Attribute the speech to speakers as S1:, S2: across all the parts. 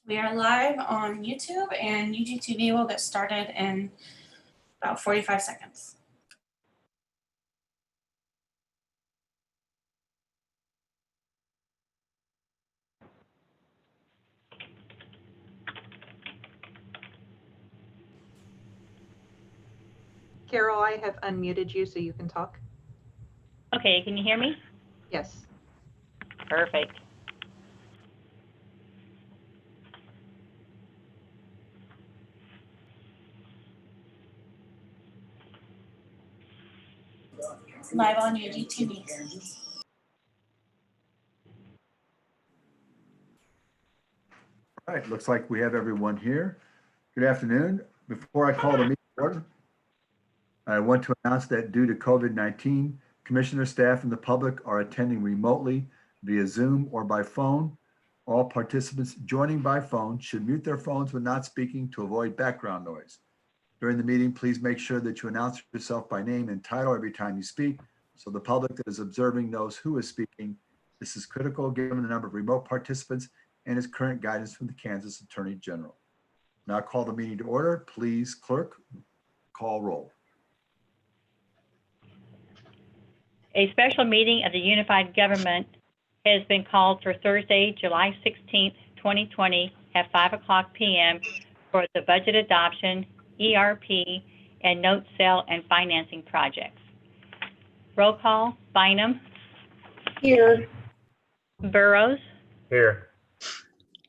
S1: We are live on YouTube, and UGTV will get started in about 45 seconds.
S2: Carol, I have unmuted you so you can talk.
S3: Okay, can you hear me?
S2: Yes.
S3: Perfect.
S1: Live on UGTV.
S4: All right, looks like we have everyone here. Good afternoon. Before I call the meeting to order, I want to announce that due to COVID-19, commissioner staff and the public are attending remotely via Zoom or by phone. All participants joining by phone should mute their phones when not speaking to avoid background noise. During the meeting, please make sure that you announce yourself by name and title every time you speak, so the public that is observing knows who is speaking. This is critical given the number of remote participants and its current guidance from the Kansas Attorney General. Now I call the meeting to order. Please, clerk, call roll.
S3: A special meeting of the Unified Government has been called for Thursday, July 16th, 2020 at 5:00 p.m. for the budget adoption, ERP, and note sale and financing projects. Roll call: Bynum.
S5: Here.
S3: Burrows.
S6: Here.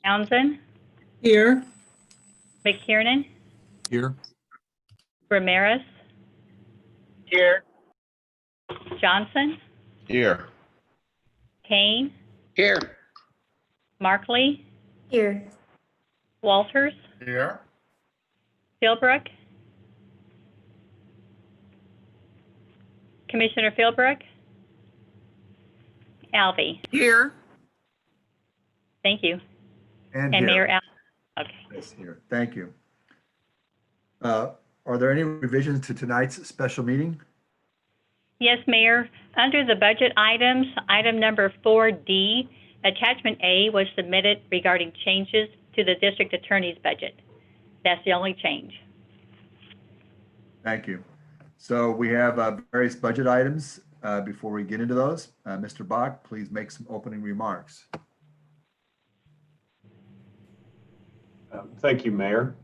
S3: Townsend.
S5: Here.
S3: McKiernan.
S7: Here.
S3: Ramirez.
S6: Here.
S3: Johnson.
S7: Here.
S3: Kane.
S6: Here.
S3: Markley.
S5: Here.
S3: Walters.
S6: Here.
S3: Philbrook. Commissioner Philbrook. Alvey.
S5: Here.
S3: Thank you.
S4: And
S3: And Mayor
S4: here.
S3: Al. Okay.
S4: Yes, here. Thank you. Are there any revisions to tonight's special meeting?
S3: Yes, Mayor. Under the budget items, item number 4D, attachment A was submitted regarding changes to the district attorney's budget. That's the only change.
S4: Thank you. So we have various budget items. Before we get into those, Mr. Bach, please make some opening remarks.
S8: Thank you, Mayor.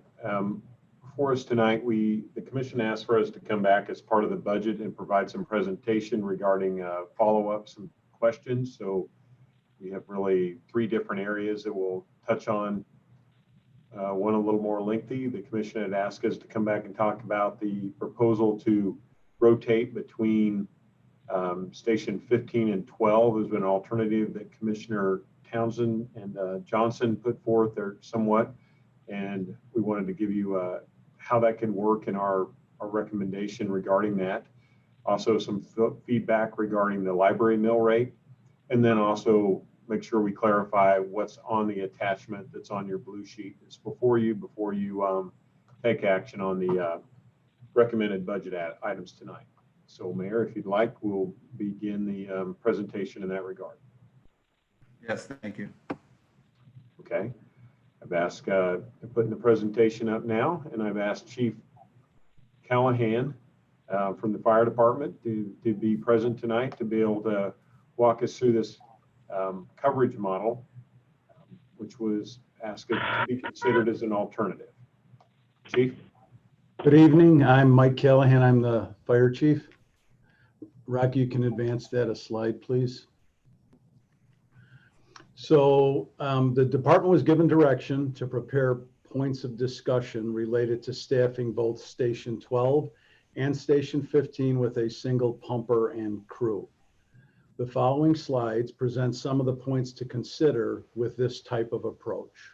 S8: For us tonight, the commission asked for us to come back as part of the budget and provide some presentation regarding follow-ups and questions. So we have really three different areas that we'll touch on. One a little more lengthy. The commission had asked us to come back and talk about the proposal to rotate between station 15 and 12 has been an alternative that Commissioner Townsend and Johnson put forth there somewhat. And we wanted to give you how that can work in our recommendation regarding that. Also some feedback regarding the library mill rate. And then also make sure we clarify what's on the attachment that's on your blue sheet. It's before you take action on the recommended budget items tonight. So Mayor, if you'd like, we'll begin the presentation in that regard.
S4: Yes, thank you.
S8: Okay. I've asked to put the presentation up now, and I've asked Chief Callahan from the fire department to be present tonight to be able to walk us through this coverage model, which was asked to be considered as an alternative. Chief?
S9: Good evening. I'm Mike Callahan. I'm the fire chief. Rocky, you can advance that a slide, please. So the department was given direction to prepare points of discussion related to staffing both Station 12 and Station 15 with a single pumper and crew. The following slides present some of the points to consider with this type of approach.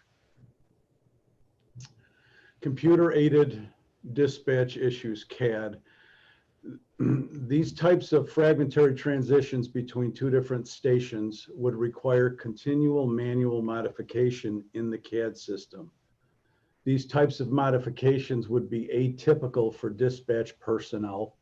S9: Computer-aided dispatch issues, CAD. These types of fragmentary transitions between two different stations would require continual manual modification in the CAD system. These types of modifications would be atypical for dispatch personnel.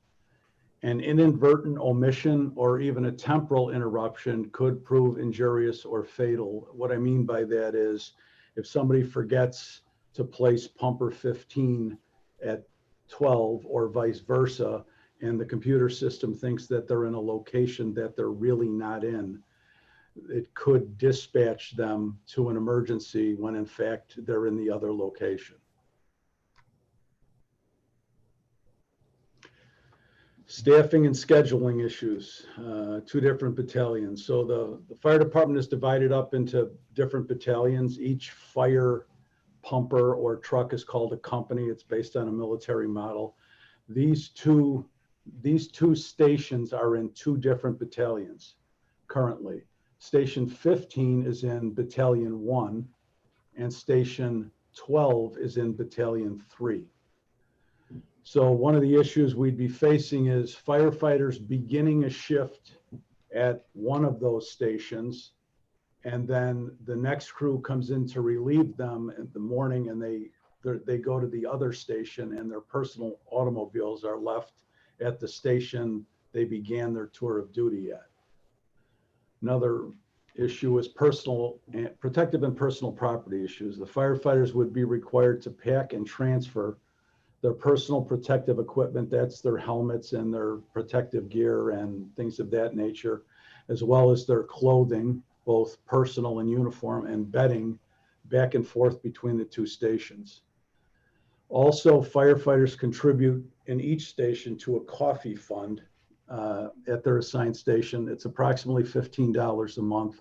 S9: An inadvertent omission or even a temporal interruption could prove injurious or fatal. What I mean by that is, If somebody forgets to place pumper 15 at 12 or vice versa, and the computer system thinks that they're in a location that they're really not in, it could dispatch them to an emergency when in fact they're in the other location. Staffing and scheduling issues, 2 different battalions. So the fire department is divided up into different battalions. Each fire pumper or truck is called a company. It's based on a military model. These two stations are in 2 different battalions currently. Station 15 is in Battalion 1 and Station 12 is in Battalion 3. So one of the issues we'd be facing is firefighters beginning a shift at one of those stations, and then the next crew comes in to relieve them in the morning, and they go to the other station, and their personal automobiles are left at the station they began their tour of duty at. Another issue is protective and personal property issues. The firefighters would be required to pack and transfer their personal protective equipment, that's their helmets and their protective gear and things of that nature, as well as their clothing, both personal and uniform, and bedding back and forth between the 2 stations. Also, firefighters contribute in each station to a coffee fund at their assigned station. It's approximately $15 a month.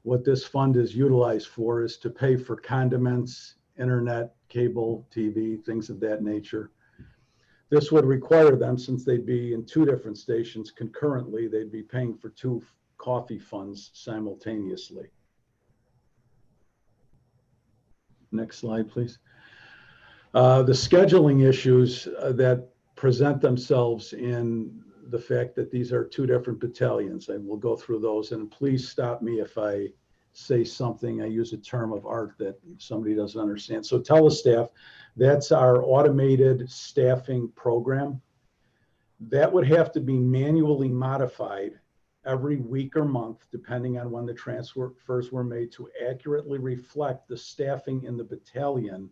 S9: What this fund is utilized for is to pay for condiments, internet, cable, TV, things of that nature. This would require them, since they'd be in 2 different stations concurrently, they'd be paying for 2 coffee funds simultaneously. Next slide, please. The scheduling issues that present themselves in the fact that these are 2 different battalions, and we'll go through those, and please stop me if I say something, I use a term of art that somebody doesn't understand. So telestaff, that's our automated staffing program. That would have to be manually modified every week or month, depending on when the transfers were made, to accurately reflect the staffing in the battalion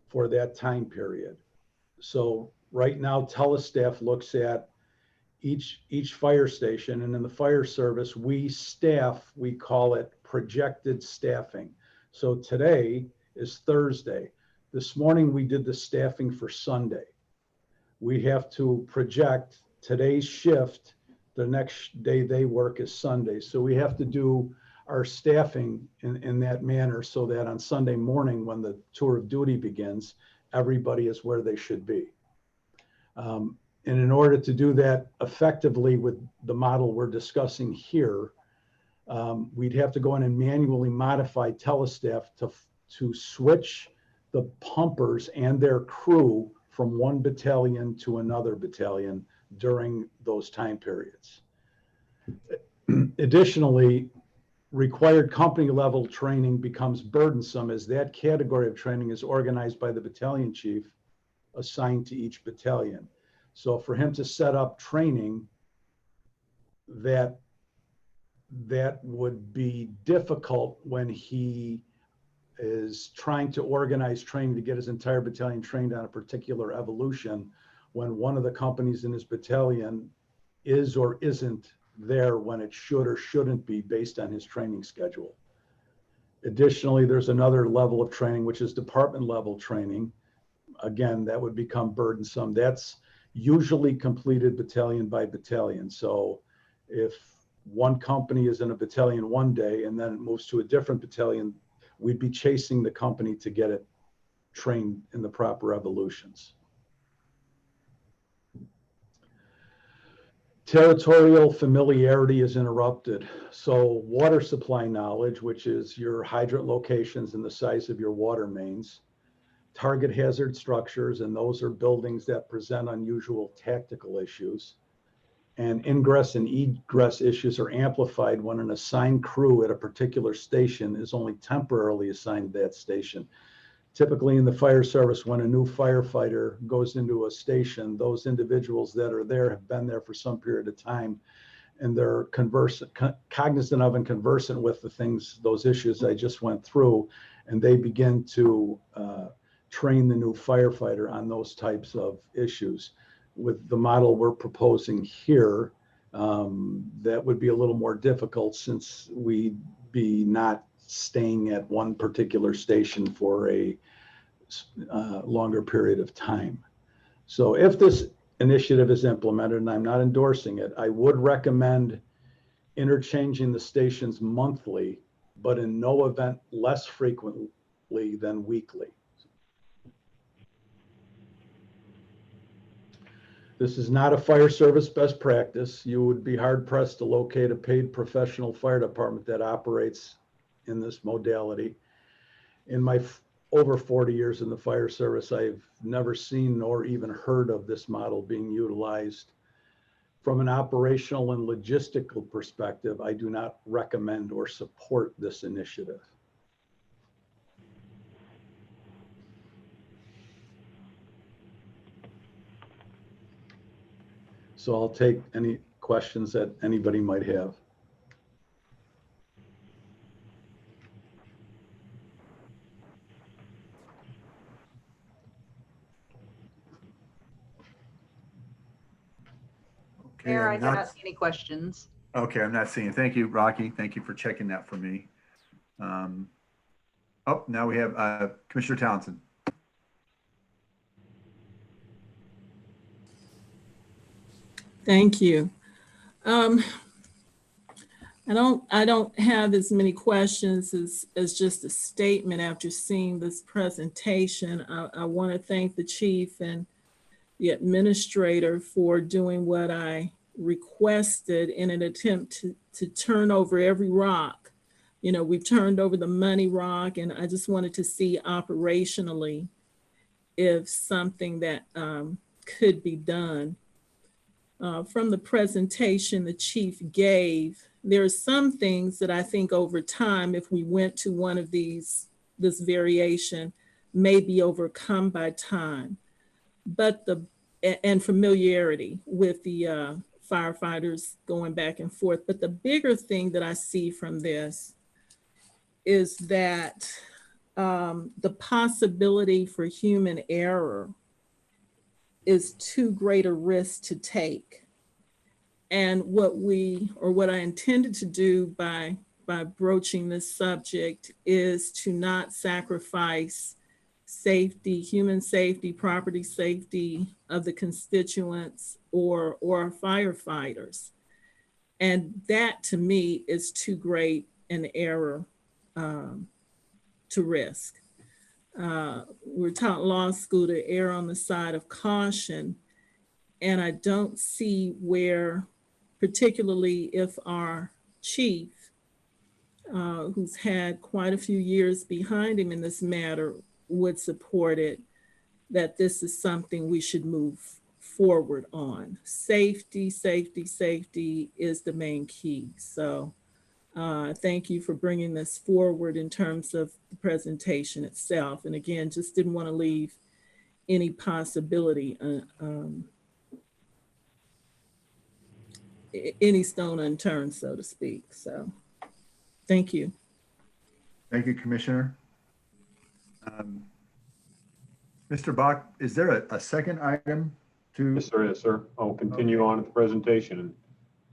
S9: for that time period. So right now, telestaff looks at each fire station, and in the fire service, we call it projected staffing. So today is Thursday. This morning we did the staffing for Sunday. We have to project today's shift, the next day they work is Sunday. So we have to do our staffing in that manner so that on Sunday morning when the tour of duty begins, everybody is where they should be. And in order to do that effectively with the model we're discussing here, we'd have to go in and manually modify telestaff to switch the pumpers and their crew from one battalion to another battalion during those time periods. Additionally, required company level training becomes burdensome as that category of training is organized by the battalion chief assigned to each battalion. So for him to set up training, that would be difficult when he is trying to organize training to get his entire battalion trained on a particular evolution when one of the companies in his battalion is or isn't there when it should or shouldn't be based on his training schedule. Additionally, there's another level of training, which is department level training. Again, that would become burdensome. That's usually completed battalion by battalion. So if one company is in a battalion one day and then it moves to a different battalion, we'd be chasing the company to get it trained in the proper evolutions. Territorial familiarity is interrupted. So water supply knowledge, which is your hydrant locations and the size of your water mains, target hazard structures, and those are buildings that present unusual tactical issues. And ingress and egress issues are amplified when an assigned crew at a particular station is only temporarily assigned to that station. Typically in the fire service, when a new firefighter goes into a station, those individuals that are there have been there for some period of time, and they're cognizant of and conversant with the things, those issues I just went through. and they begin to train the new firefighter on those types of issues. With the model we're proposing here, that would be a little more difficult since we'd be not staying at one particular station for a longer period of time. So if this initiative is implemented, and I'm not endorsing it, I would recommend interchanging the stations monthly, but in no event less frequently than weekly. This is not a fire service best practice. You would be hard pressed to locate a paid professional fire department that operates in this modality. In my over 40 years in the fire service, I've never seen nor even heard of this model being utilized. From an operational and logistical perspective, I do not recommend or support this initiative. So I'll take any questions that anybody might have.
S4: Okay,
S2: Mayor, I
S4: I'm
S2: do not see any questions.
S4: Okay, I'm not seeing. Thank you, Rocky. Thank you for checking that for me. Oh, now we have Commissioner Townsend.
S5: Thank you. I don't have as many questions as just a statement after seeing this presentation. I want to thank the chief and the administrator for doing what I requested in an attempt to turn over every rock. You know, we've turned over the money rock, and I just wanted to see operationally if something that could be done. From the presentation the chief gave, there are some things that I think over time, if we went to one of these, this variation may be overcome by time. But and familiarity with the firefighters going back and forth. But the bigger thing that I see from this is that the possibility for human error is too great a risk to take. And what I intended to do by broaching this subject is to not sacrifice safety, human safety, property safety of the constituents or firefighters. And that to me is too great an error to risk. We're taught in law school to err on the side of caution. And I don't see where, particularly if our chief, who's had quite a few years behind him in this matter, would support it, that this is something we should move forward on. Safety, safety, safety is the main key. So thank you for bringing this forward in terms of the presentation itself. And again, just didn't want to leave any possibility, any stone unturned, so to speak. So thank you.
S4: Thank you, Commissioner. Mr. Bach, is there a second item to?
S8: Yes, there is, sir. I'll continue on with the presentation.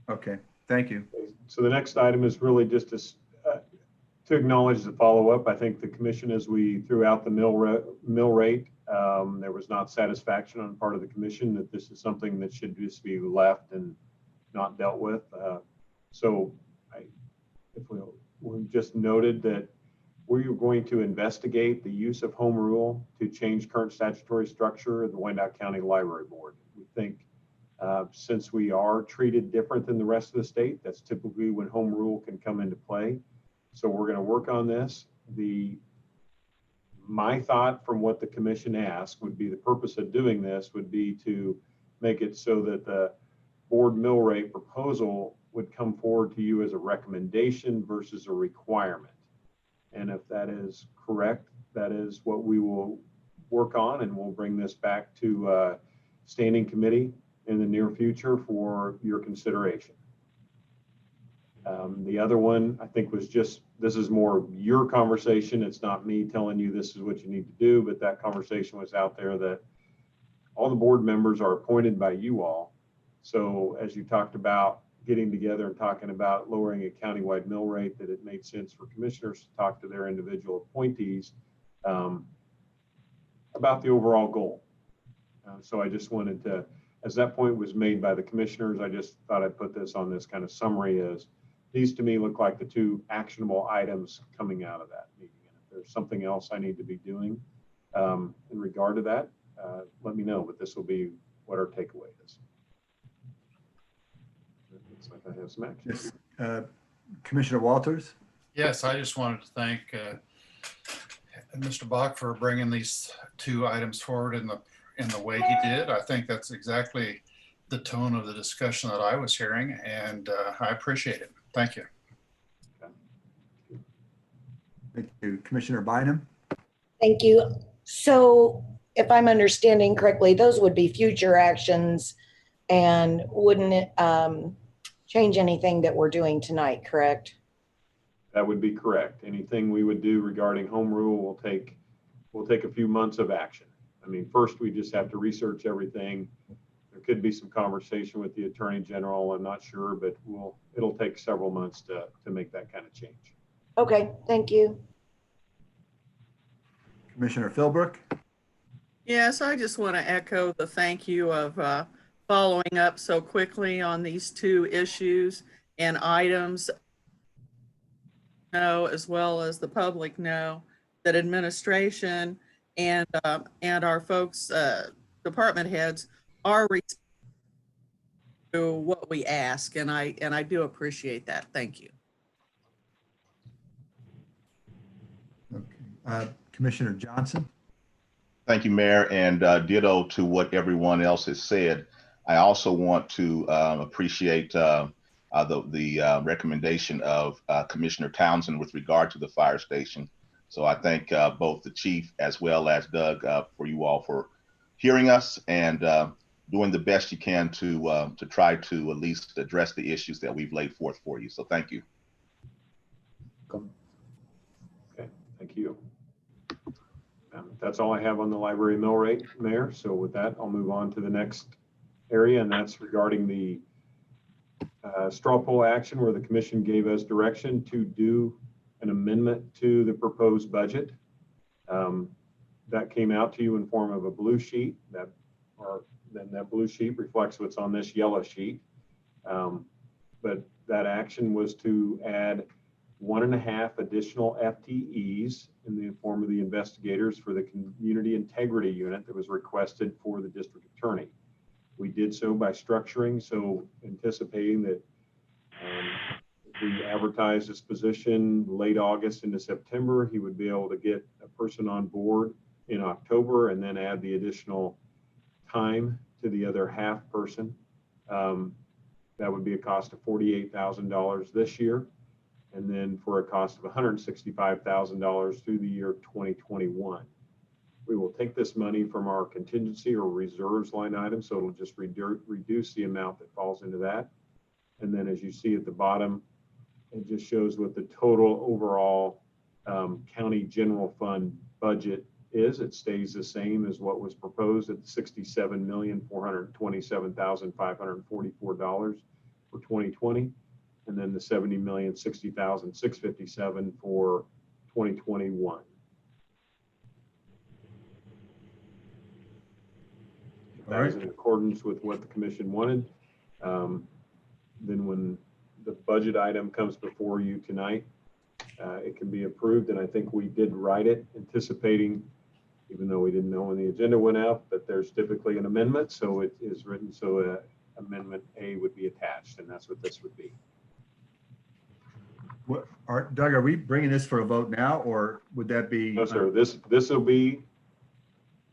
S4: Okay, thank you.
S8: So the next item is really just to acknowledge the follow-up. I think the commission, as we threw out the mill rate, there was not satisfaction on part of the commission that this is something that should just be left and not dealt with. So if we just noted that we are going to investigate the use of home rule to change current statutory structure of the Wyandotte County Library Board. We think since we are treated different than the rest of the state, that's typically when home rule can come into play. So we're going to work on this. My thought from what the commission asked would be the purpose of doing this would be to make it so that the board mill rate proposal would come forward to you as a recommendation versus a requirement. And if that is correct, that is what we will work on, and we'll bring this back to standing committee in the near future for your consideration. The other one, I think, was just, this is more your conversation. It's not me telling you this is what you need to do, but that conversation was out there that all the board members are appointed by you all. So as you talked about getting together and talking about lowering a countywide mill rate, that it made sense for commissioners to talk to their individual appointees about the overall goal. So I just wanted to, as that point was made by the commissioners, I just thought I'd put this on this kind of summary as these to me look like the two actionable items coming out of that meeting. And if there's something else I need to be doing in regard to that, let me know, but this will be what our takeaway is. It looks like I have some action.
S4: Yes. Commissioner Walters?
S7: Yes, I just wanted to thank Mr. Bach for bringing these two items forward in the way he did. I think that's exactly the tone of the discussion that I was hearing, and I appreciate it. Thank you.
S4: Thank you. Commissioner Bynum?
S10: Thank you. So if I'm understanding correctly, those would be future actions and wouldn't it change anything that we're doing tonight, correct?
S8: That would be correct. Anything we would do regarding home rule will take a few months of action. I mean, first we just have to research everything. There could be some conversation with the Attorney General. I'm not sure, but it'll take several months to make that kind of change.
S10: Okay, thank you.
S4: Commissioner Philbrook?
S11: Yes, I just want to echo the thank you of following up so quickly on these two issues and items. Know as well as the public know that administration and our folks, department heads, are responding to what we ask, and I do appreciate that. Thank you.
S4: Okay. Commissioner Johnson?
S12: Thank you, Mayor, and ditto to what everyone else has said. I also want to appreciate the recommendation of Commissioner Townsend with regard to the fire station. So I thank both the chief as well as Doug for you all for hearing us and doing the best you can to try to at least address the issues that we've laid forth for you. So thank you.
S8: Okay, thank you. That's all I have on the library mill rate, Mayor. So with that, I'll move on to the next area, and that's regarding the straw poll action where the commission gave us direction to do an amendment to the proposed budget. That came out to you in form of a blue sheet. Then that blue sheet reflects what's on this yellow sheet. But that action was to add 1.5 additional FTEs in the form of the investigators for the community integrity unit that was requested for the district attorney. We did so by structuring, so anticipating that if we advertised this position late August into September, he would be able to get a person on board in October and then add the additional time to the other half person. That would be a cost of $48,000 this year, and then for a cost of $165,000 through the year 2021. We will take this money from our contingency or reserves line item, so it'll just reduce the amount that falls into that. And then as you see at the bottom, it just shows what the total overall county general fund budget is. It stays the same as what was proposed at $67,427,544 for 2020. And then the $70,060,657 for 2021. That is in accordance with what the commission wanted. Then when the budget item comes before you tonight, it can be approved. And I think we did write it anticipating, even though we didn't know when the agenda went out, that there's typically an amendment. So it is written so amendment A would be attached, and that's what this would be.
S4: Doug, are we bringing this for a vote now, or would that be?
S8: No, sir. This will be,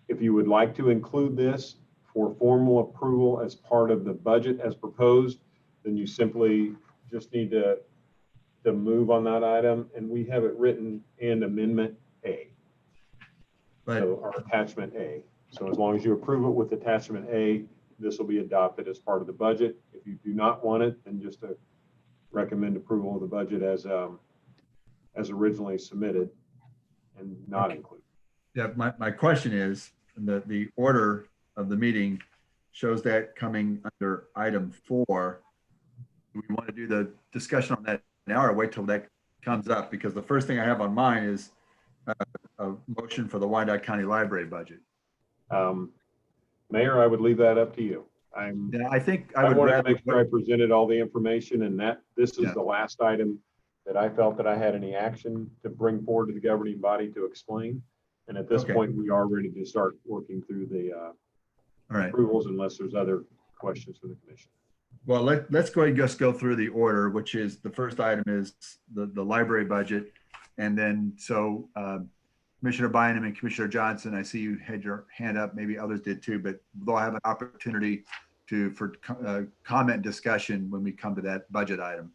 S8: if you would like to include this for formal approval as part of the budget as proposed, then you simply just need to move on that item, and we have it written in Amendment A. So our attachment A. So as long as you approve it with attachment A, this will be adopted as part of the budget. If you do not want it, then just recommend approval of the budget as originally submitted and not
S4: Okay.
S8: included.
S4: Yeah, my question is, the order of the meeting shows that coming under item 4. Do we want to do the discussion on that now or wait till that comes up? Because the first thing I have on mine is a motion for the Wyandotte County Library budget.
S8: Mayor, I would leave that up to you.
S4: Yeah, I think I
S8: I
S4: would
S8: wanted to
S4: rather.
S8: make sure I presented all the information, and that this is
S4: Yeah.
S8: the last item that I felt that I had any action to bring forward to the governing body to explain. And at this
S4: Okay.
S8: point, we are ready to start working through the
S4: All right.
S8: approvals unless there's other questions for the commission.
S4: Well, let's go ahead and just go through the order, which is the first item is the library budget. And then, so Commissioner Bynum and Commissioner Johnson, I see you had your hand up, maybe others did too, but they'll have an opportunity for comment discussion when we come to that budget item.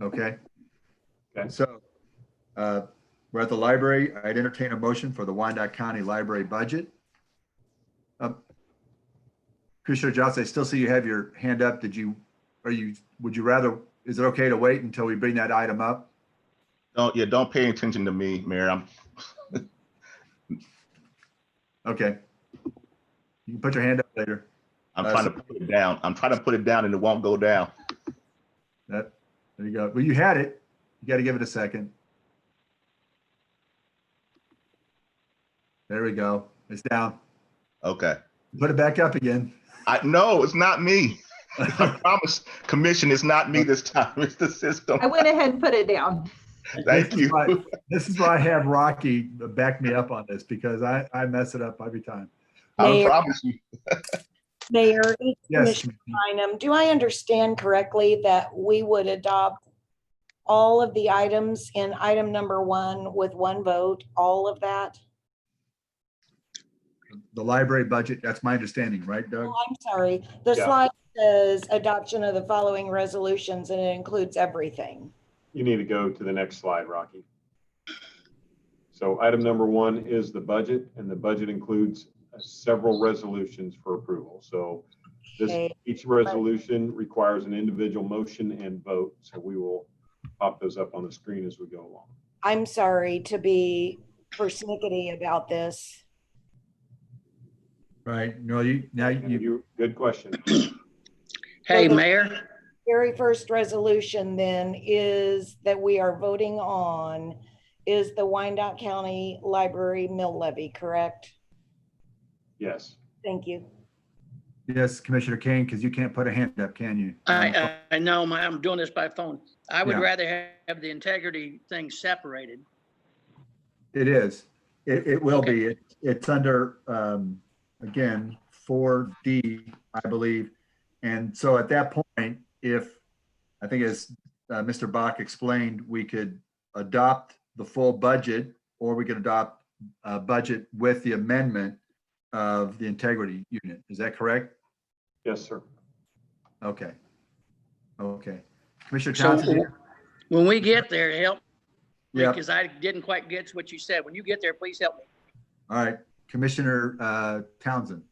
S4: Okay.
S8: Okay.
S4: So we're at the library. I'd entertain a motion for the Wyandotte County Library budget. Commissioner Johnson, I still see you have your hand up. Would you rather, is it okay to wait until we bring that item up?
S12: Don't pay attention to me, Mayor.
S4: Okay. You can put your hand up later.
S12: I'm trying to put it down. I'm trying to put it down and it won't go down.
S4: There you go. Well, you had it. You got to give it a second. There we go. It's down.
S12: Okay.
S4: Put it back up again.
S12: No, it's not me. I promise, Commission, it's not me this time. It's the system.
S2: I went ahead and put it down.
S12: Thank you.
S4: This is why I have Rocky back me up on this, because I mess it up every time.
S12: I
S10: Mayor.
S12: promise you.
S10: Mayor,
S4: Yes.
S10: Commissioner Bynum, do I understand correctly that we would adopt all of the items in item number 1 with one vote, all of that?
S4: The library budget, that's my understanding, right, Doug?
S10: Oh, I'm sorry. The
S8: Yeah.
S10: slide says adoption of the following resolutions, and it includes everything.
S8: You need to go to the next slide, Rocky. So item number 1 is the budget, and the budget includes several resolutions for approval. So
S10: Okay.
S8: each resolution requires an individual motion and vote. So we will pop those up on the screen as we go along.
S10: I'm sorry to be persnickety about this.
S4: Right. No, you
S8: Good question.
S6: Hey,
S10: So the
S6: Mayor,
S10: Very first resolution then is that we are voting on is the Wyandotte County Library mill levy, correct?
S8: Yes.
S10: Thank you.
S4: yes, Commissioner Kane, because you can't put a hand up, can you?
S6: I know I'm doing this by phone. I would
S4: Yeah.
S6: rather have the integrity thing separated.
S4: It is. It will
S6: Okay.
S4: be. It's under, again, 4D, I believe. And so at that point, if, I think as Mr. Bach explained, we could adopt the full budget, or we could adopt a budget with the amendment of the integrity unit. Is that correct?
S8: Yes, sir.
S4: Okay. Okay. Commissioner
S6: So
S4: Townsend?
S6: when we get there, help me,
S4: Yeah.
S6: because I didn't quite get what you said. When you get there, please help me.
S4: All right. Commissioner Townsend?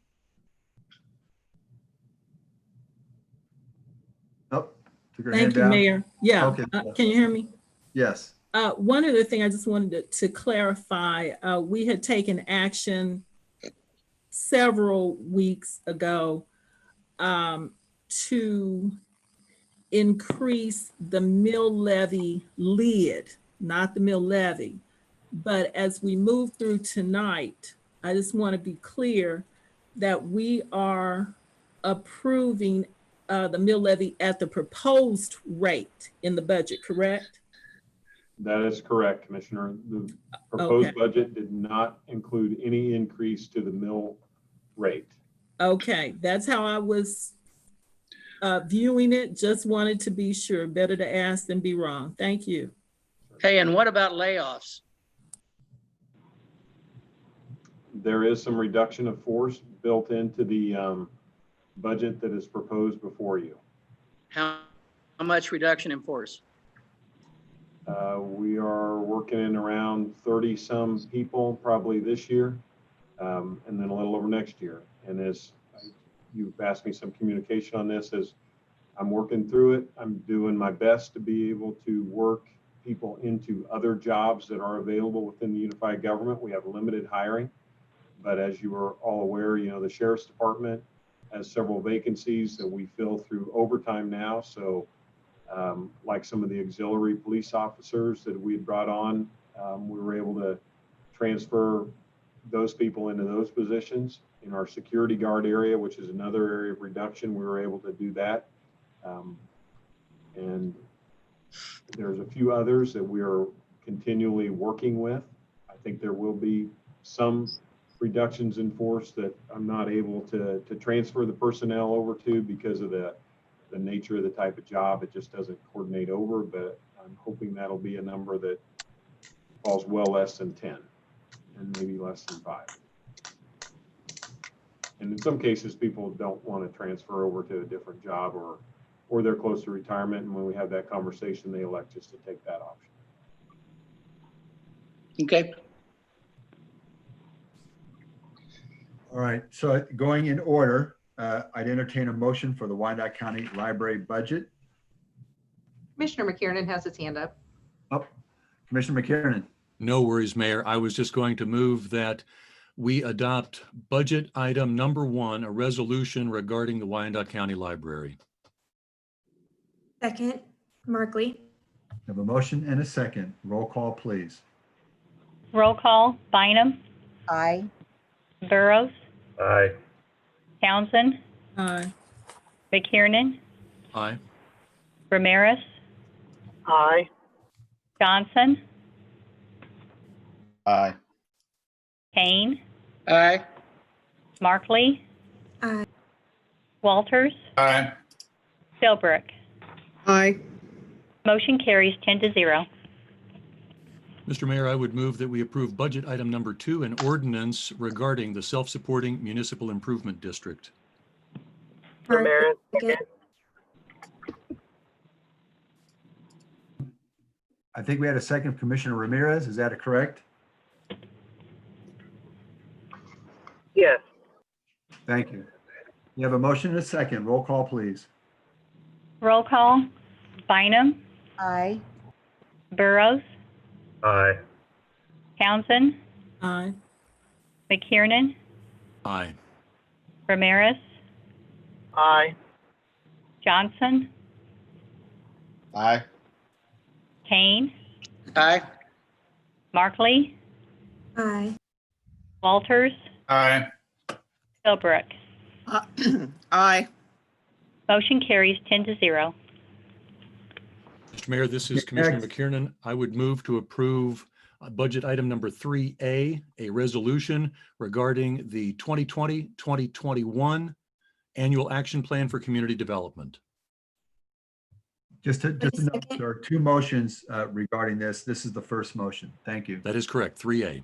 S4: Oh, took her hand
S5: Thank you,
S4: down.
S5: Mayor. Yeah,
S4: Okay.
S5: can you hear me?
S4: Yes.
S5: One other thing I just wanted to clarify, we had taken action several weeks ago to increase the mill levy lid, not the mill levy. But as we move through tonight, I just want to be clear that we are approving the mill levy at the proposed rate in the budget, correct?
S8: That is correct, Commissioner. The proposed
S5: Okay.
S8: budget did not include any increase to the mill rate.
S5: Okay, that's how I was viewing it. Just wanted to be sure. Better to ask than be wrong. Thank you.
S6: Hey, and what about layoffs?
S8: There is some reduction of force built into the budget that is proposed before you.
S6: How much reduction in force?
S8: We are working in around 30 some people probably this year, and then a little over next year. And as you've asked me some communication on this, as I'm working through it. I'm doing my best to be able to work people into other jobs that are available within the unified government. We have limited hiring, but as you are all aware, the Sheriff's Department has several vacancies that we fill through overtime now. So like some of the auxiliary police officers that we had brought on, we were able to transfer those people into those positions. In our security guard area, which is another area of reduction, we were able to do that. And there's a few others that we are continually working with. I think there will be some reductions in force that I'm not able to transfer the personnel over to because of the nature of the type of job. It just doesn't coordinate over, but I'm hoping that'll be a number that falls well less than 10 and maybe less than 5. And in some cases, people don't want to transfer over to a different job or they're close to retirement. And when we have that conversation, they elect just to take that option.
S6: Okay.
S4: All right, so going in order, I'd entertain a motion for the Wyandotte County Library budget.
S2: Commissioner McKiernan has his hand up.
S4: Oh, Commissioner McKiernan.
S13: No worries, Mayor. I was just going to move that we adopt budget item number 1, a resolution regarding the Wyandotte County Library.
S14: Second, Markley.
S4: I have a motion and a second. Roll call, please.
S3: Roll call, Bynum,
S10: Aye.
S3: Burrows,
S15: Aye.
S3: Townsend,
S5: Aye.
S3: McKiernan,
S13: Aye.
S3: Ramirez,
S15: Aye.
S3: Johnson,
S12: Aye.
S3: Kane,
S6: Aye.
S3: Markley,
S14: Aye.
S3: Walters,
S7: Aye.
S3: Philbrick.
S11: Aye.
S3: Motion carries 10-0.
S13: Mr. Mayor, I would move that we approve budget item number 2, an ordinance regarding the self-supporting municipal improvement district.
S14: Markley,
S15: Ramirez.
S14: second.
S4: I think we had a second, Commissioner Ramirez. Is that correct?
S15: Yes.
S4: Thank you. You have a motion and a second. Roll call, please.
S3: Roll call, Bynum,
S10: Aye.
S3: Burrows,
S15: Aye.
S3: Townsend,
S5: Aye.
S3: McKiernan,
S13: Aye.
S3: Ramirez,
S15: Aye.
S3: Johnson,
S12: Aye.
S3: Kane,
S6: Aye.
S3: Markley,
S14: Aye.
S3: Walters,
S7: Aye.
S3: Philbrick.
S11: Aye.
S3: Motion carries 10-0.
S13: Mr. Mayor, this is
S4: Next.
S13: Commissioner McKiernan. I would move to approve budget item number 3A, a resolution regarding the 2020-2021 annual action plan for community development.
S4: Just to note,
S14: Second.
S4: there are 2 motions regarding this. This is the first motion. Thank you.
S13: That is correct, 3A.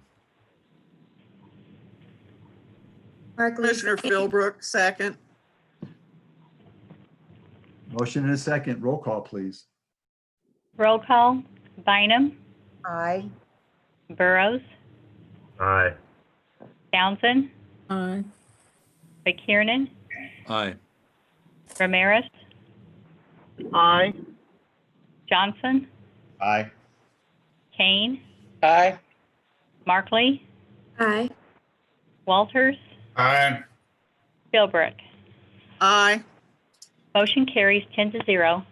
S14: Markley,
S11: Commissioner
S14: second.
S11: Philbrook, second.
S4: Motion and a second. Roll call, please.
S3: Roll call, Bynum,
S10: Aye.
S3: Burrows,
S15: Aye.
S3: Townsend,
S5: Aye.
S3: McKiernan,
S13: Aye.
S3: Ramirez,
S15: Aye.
S3: Johnson,
S12: Aye.
S3: Kane,
S6: Aye.
S3: Markley,
S14: Aye.
S3: Walters,
S7: Aye.
S3: Philbrick.
S11: Aye.
S3: Motion carries 10-0.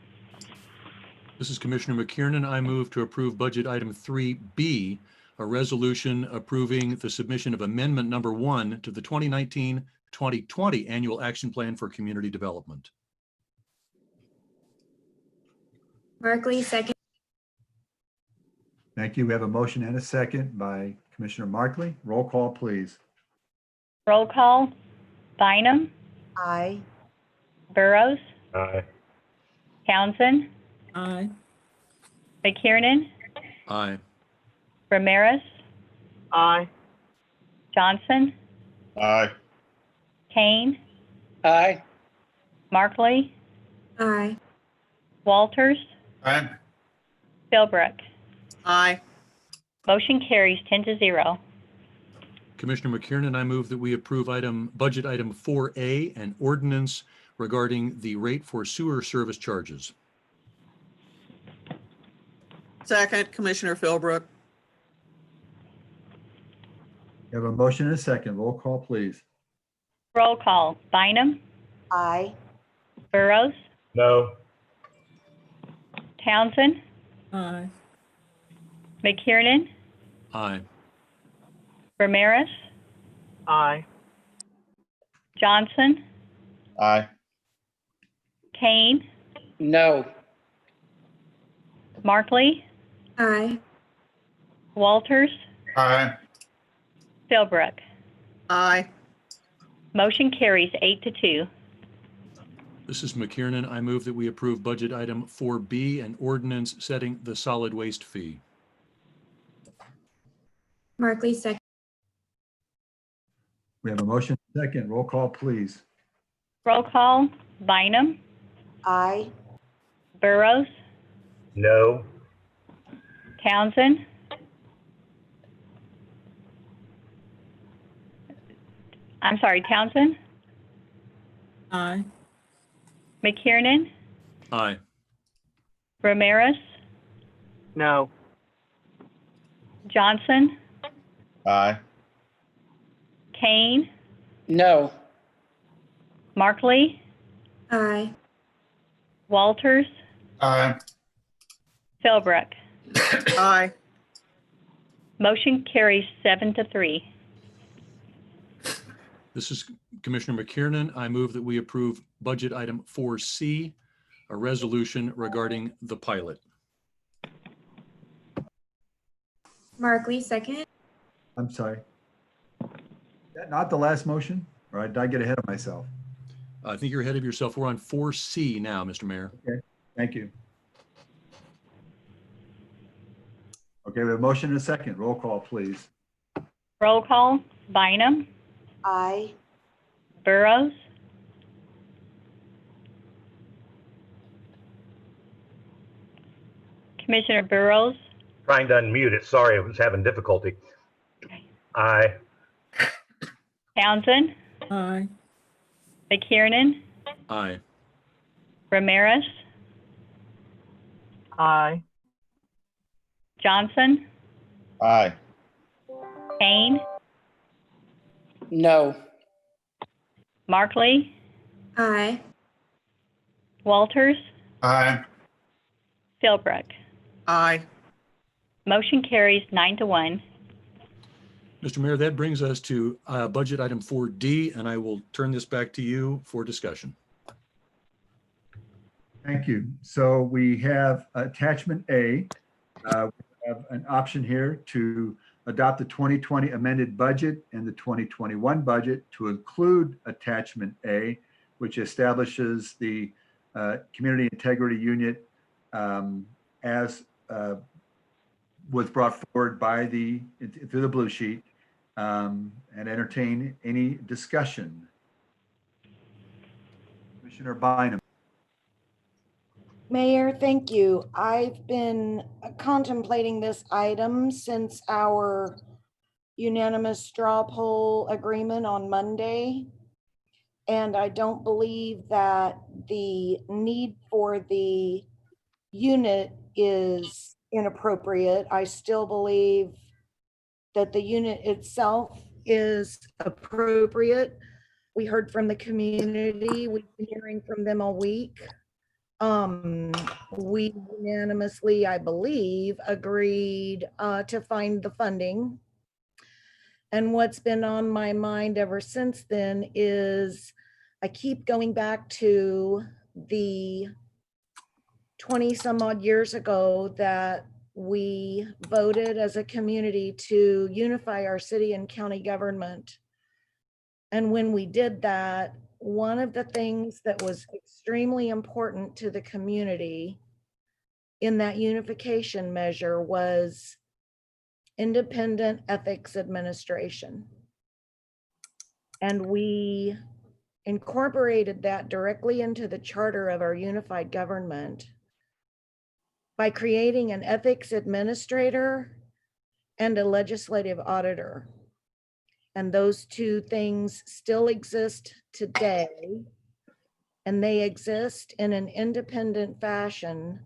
S13: This is Commissioner McKiernan. I move to approve budget item 3B, a resolution approving the submission of amendment number 1 to the 2019-2020 annual action plan for community development.
S14: Markley, second.
S4: Thank you. We have a motion and a second by Commissioner Markley. Roll call, please.
S3: Roll call, Bynum,
S10: Aye.
S3: Burrows,
S15: Aye.
S3: Townsend,
S5: Aye.
S3: McKiernan,
S13: Aye.
S3: Ramirez,
S15: Aye.
S3: Johnson,
S12: Aye.
S3: Kane,
S6: Aye.
S3: Markley,
S14: Aye.
S3: Walters,
S7: Aye.
S3: Philbrick.
S11: Aye.
S3: Motion carries 10-0.
S13: Commissioner McKiernan, I move that we approve budget item 4A, an ordinance regarding the rate for sewer service charges.
S11: Second, Commissioner Philbrook.
S4: We have a motion and a second. Roll call, please.
S3: Roll call. Bynum,
S10: Aye.
S3: Burrows,
S15: No.
S3: Townsend,
S5: Aye.
S3: McKiernan,
S13: Aye.
S3: Ramirez,
S15: Aye.
S3: Johnson,
S12: Aye.
S3: Kane,
S6: No.
S14: Aye.
S3: Walters,
S7: Aye.
S3: Philbrook.
S11: Aye.
S3: Motion carries 8-2.
S13: This is McKiernan. I move that we approve budget item 4B, an ordinance setting the solid waste fee.
S14: Markley, second.
S4: We have a motion and a second. Roll call, please.
S3: Roll call. Bynum,
S10: Aye.
S3: Burrows,
S15: No.
S3: Townsend, Townsend,
S5: Aye.
S3: McKiernan,
S13: Aye.
S3: Ramirez,
S15: No.
S3: Johnson,
S12: Aye.
S3: Kane,
S6: No.
S3: Markley,
S14: Aye.
S3: Walters,
S7: Aye.
S3: Philbrook.
S11: Aye.
S3: Motion carries 7-3.
S13: This is Commissioner McKiernan. I move that we approve budget item 4C, a resolution regarding the pilot.
S14: Markley, second.
S4: I'm sorry. Is that not the last motion? Or did I get ahead of myself?
S13: I think you're ahead of yourself. We're on 4C now, Mr. Mayor.
S4: Thank you. Okay, we have a motion and a second. Roll call, please.
S3: Roll call. Bynum,
S10: Aye.
S3: Burrows, Commissioner Burrows,
S15: Trying to unmute it. Sorry, I was having difficulty. Aye.
S3: Townsend,
S5: Aye.
S3: McKiernan,
S13: Aye.
S3: Ramirez,
S15: Aye.
S3: Johnson,
S12: Aye.
S3: Kane,
S6: No.
S3: Markley,
S14: Aye.
S3: Walters,
S7: Aye.
S3: Philbrook.
S11: Aye.
S3: Motion carries 9-1.
S13: Mr. Mayor, that brings us to budget item 4D, and I will turn this back to you for discussion.
S4: Thank you. So we have attachment A. We have an option here to adopt the 2020 amended budget and the 2021 budget to include attachment A, which establishes the community integrity unit as was brought forward by through the blue sheet, and entertain any discussion. Commissioner Bynum.
S10: Mayor, thank you. I've been contemplating this item since our unanimous straw poll agreement on Monday. And I don't believe that the need for the unit is inappropriate. I still believe that the unit itself is appropriate. We heard from the community. We've been hearing from them all week. We unanimously, I believe, agreed to find the funding. And what's been on my mind ever since then is I keep going back to the 20 some odd years ago that we voted as a community to unify our city and county government. And when we did that, one of the things that was extremely important to the community in that unification measure was independent ethics administration. And we incorporated that directly into the charter of our unified government by creating an ethics administrator and a legislative auditor. And those two things still exist today. and they exist in an independent fashion,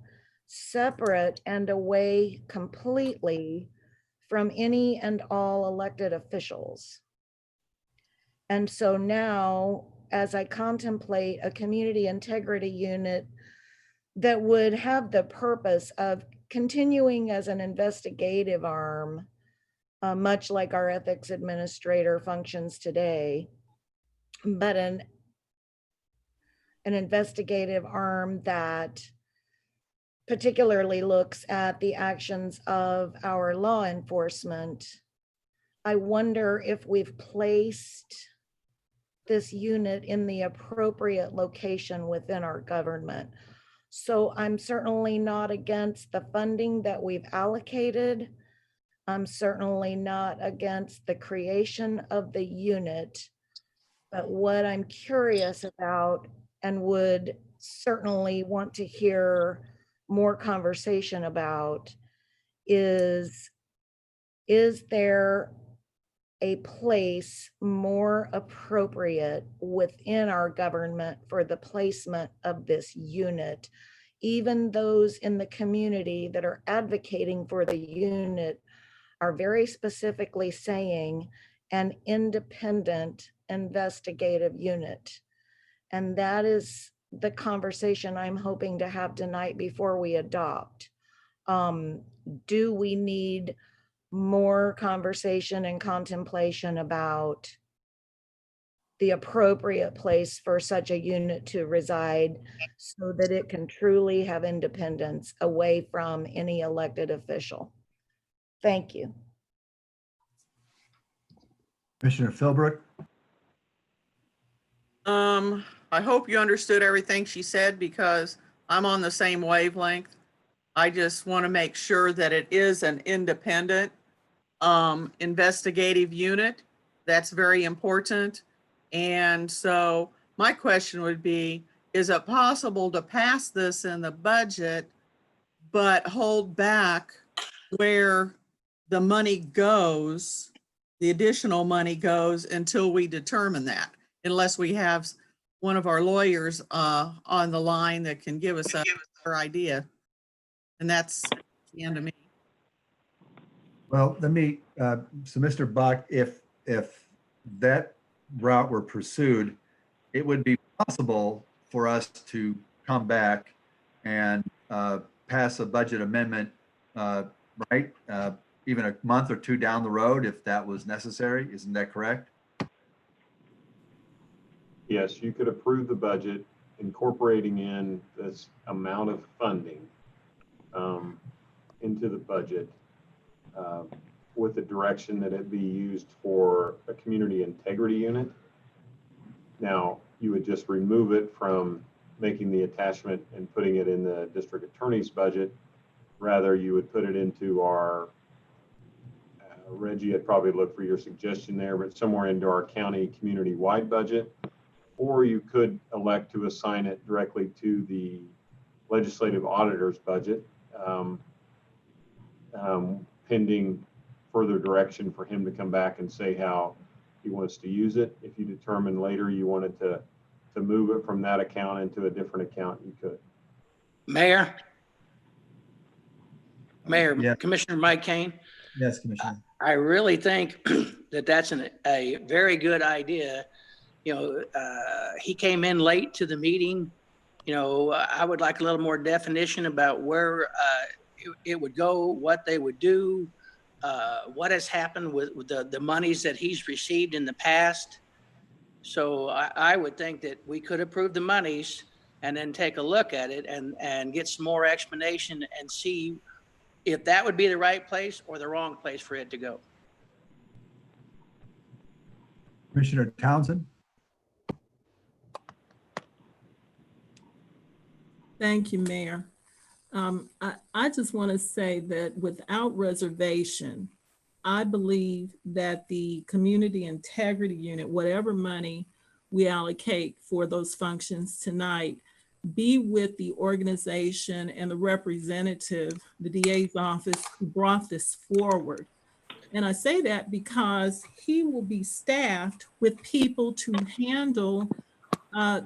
S10: separate and away completely from any and all elected officials. And so now, as I contemplate a community integrity unit that would have the purpose of continuing as an investigative arm, much like our ethics administrator functions today, but an investigative arm that particularly looks at the actions of our law enforcement, I wonder if we've placed this unit in the appropriate location within our government. So I'm certainly not against the funding that we've allocated. I'm certainly not against the creation of the unit. But what I'm curious about and would certainly want to hear more conversation about is there a place more appropriate within our government for the placement of this unit? Even those in the community that are advocating for the unit are very specifically saying an independent investigative unit. And that is the conversation I'm hoping to have tonight before we adopt. Do we need more conversation and contemplation about the appropriate place for such a unit to reside so that it can truly have independence away from any elected official? Thank you.
S4: Commissioner Philbrook?
S11: I hope you understood everything she said because I'm on the same wavelength. I just want to make sure that it is an independent investigative unit. That's very important. And so my question would be, is it possible to pass this in the budget, but hold back where the money goes, the additional money goes until we determine that, unless we have one of our lawyers on the line that can give us a better idea. And that's the end of me.
S4: Well, let me, so Mr. Bach, if that route were pursued, it would be possible for us to come back and pass a budget amendment, right? Even a month or two down the road, if that was necessary. Isn't that correct?
S8: Yes, you could approve the budget incorporating in this amount of funding into the budget with the direction that it be used for a community integrity unit. Now, you would just remove it from making the attachment and putting it in the district attorney's budget. Rather, you would put it into our, Reggie, I'd probably look for your suggestion there, but somewhere into our county community-wide budget. Or you could elect to assign it directly to the legislative auditor's budget, pending further direction for him to come back and say how he wants to use it. If you determine later you wanted to move it from that account into a different account, you could.
S6: Mayor,
S4: Yeah.
S6: Commissioner Mike Kane,
S4: Yes, Commissioner.
S6: I really think that that's a very good idea. You know, he came in late to the meeting. You know, I would like a little more definition about where it would go, what they would do, what has happened with the monies that he's received in the past. So I would think that we could approve the monies and then take a look at it and get some more explanation and see if that would be the right place or the wrong place for it to go.
S4: Commissioner Townsend?
S5: Thank you, Mayor. I just want to say that without reservation, I believe that the community integrity unit, whatever money we allocate for those functions tonight, be with the organization and the representative, the DA's office, who brought this forward. And I say that because he will be staffed with people to handle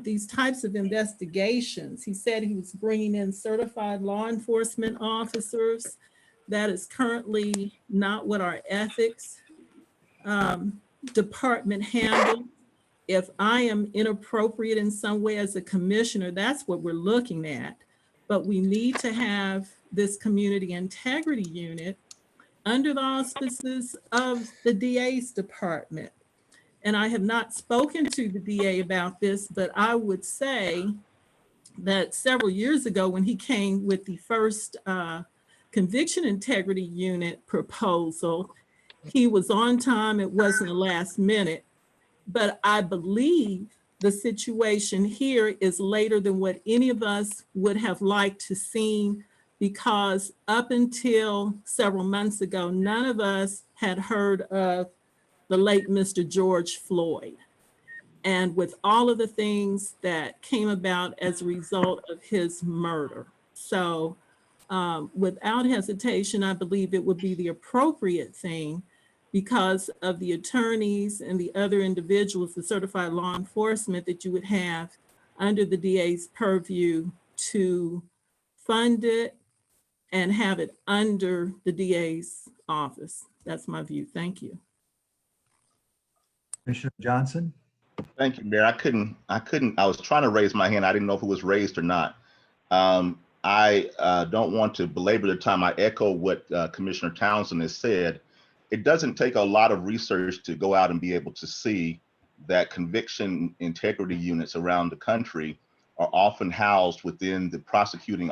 S5: these types of investigations. He said he was bringing in certified law enforcement officers. That is currently not what our ethics department handles. If I am inappropriate in some way as a commissioner, that's what we're looking at. But we need to have this community integrity unit under the auspices of the DA's department. And I have not spoken to the DA about this, but I would say that several years ago when he came with the first conviction integrity unit proposal, he was on time, it wasn't a last minute. But I believe the situation here is later than what any of us would have liked to see, because up until several months ago, none of us had heard of the late Mr. George Floyd. And with all of the things that came about as a result of his murder. So without hesitation, I believe it would be the appropriate thing, because of the attorneys and the other individuals, the certified law enforcement that you would have under the DA's purview, to fund it and have it under the DA's office. That's my view. Thank you.
S4: Commissioner Johnson?
S12: Thank you, Mayor. I was trying to raise my hand. I didn't know if it was raised or not. I don't want to belabor the time. I echo what Commissioner Townsend has said. It doesn't take a lot of research to go out and be able to see that conviction integrity units around the country are often housed within the prosecuting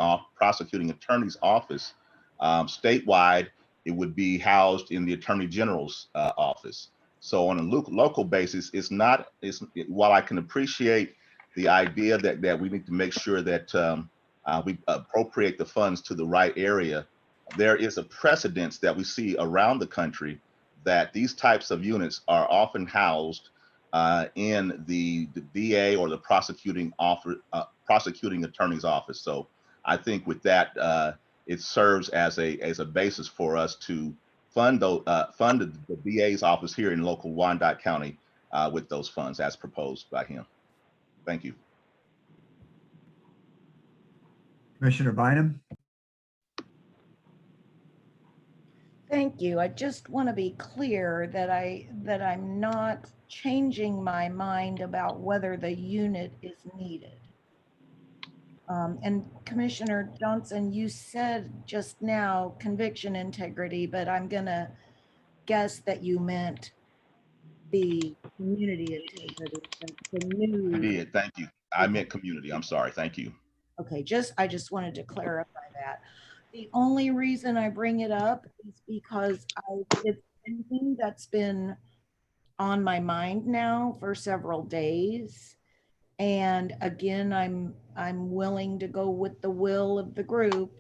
S12: attorney's office. Statewide, it would be housed in the Attorney General's office. So on a local basis, while I can appreciate the idea that we need to make sure that we appropriate the funds to the right area, there is a precedence that we see around the country that these types of units are often housed in the DA or the prosecuting attorney's office. So I think with that, it serves as a basis for us to fund the DA's office here in local Wyandotte County with those funds as proposed by him. Thank you.
S4: Commissioner Bynum?
S10: Thank you. I just want to be clear that I'm not changing my mind about whether the unit is needed. And Commissioner Johnson, you said just now conviction integrity, but I'm gonna guess that you meant the community integrity. The new.
S12: I did. Thank you. I meant community. I'm sorry. Thank you.
S10: Okay, I just wanted to clarify that. The only reason I bring it up is because it's something that's been on my mind now for several days. And again, I'm willing to go with the will of the group,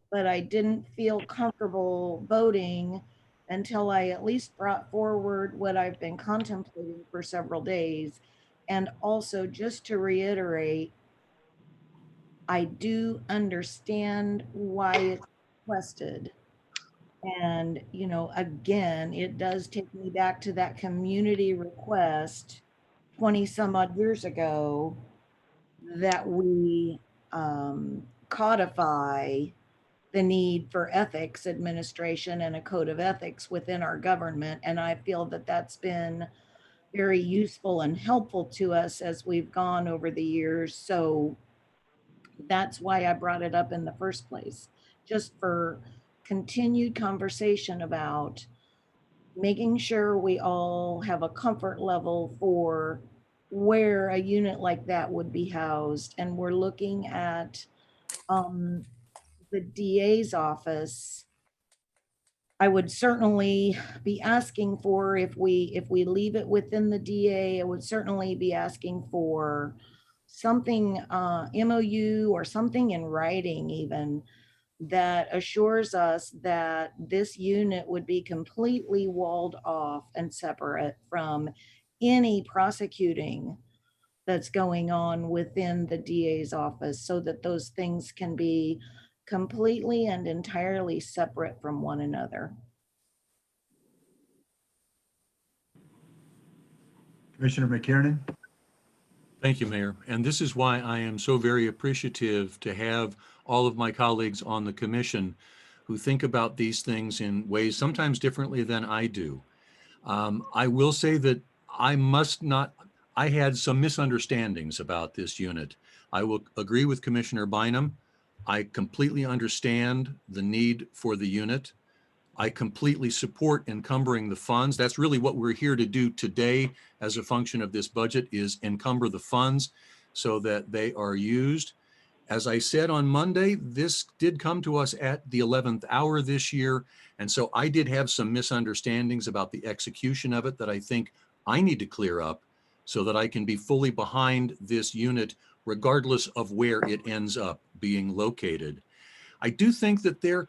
S10: but I didn't feel comfortable voting until I at least brought forward what I've been contemplating for several days. And also, just to reiterate, I do understand why it's requested. And, you know, again, it does take me back to that community request 20 some odd years ago that we codify the need for ethics administration and a code of ethics within our government. And I feel that that's been very useful and helpful to us as we've gone over the years. So that's why I brought it up in the first place, just for continued conversation about making sure we all have a comfort level for where a unit like that would be housed. And we're looking at the DA's office. I would certainly be asking for, if we leave it within the DA, I would certainly be asking for something, MOU or something in writing even, that assures us that this unit would be completely walled off and separate from any prosecuting that's going on within the DA's office, so that those things can be completely and entirely separate from one another.
S4: Commissioner McKiernan?
S13: Thank you, Mayor. And this is why I am so very appreciative to have all of my colleagues on the commission who think about these things in ways sometimes differently than I do. I will say that I had some misunderstandings about this unit. I will agree with Commissioner Bynum. I completely understand the need for the unit. I completely support encumbering the funds. That's really what we're here to do today as a function of this budget, is encumber the funds so that they are used. As I said on Monday, this did come to us at the 11th hour this year. And so I did have some misunderstandings about the execution of it that I think I need to clear up so that I can be fully behind this unit, regardless of where it ends up being located. I do think that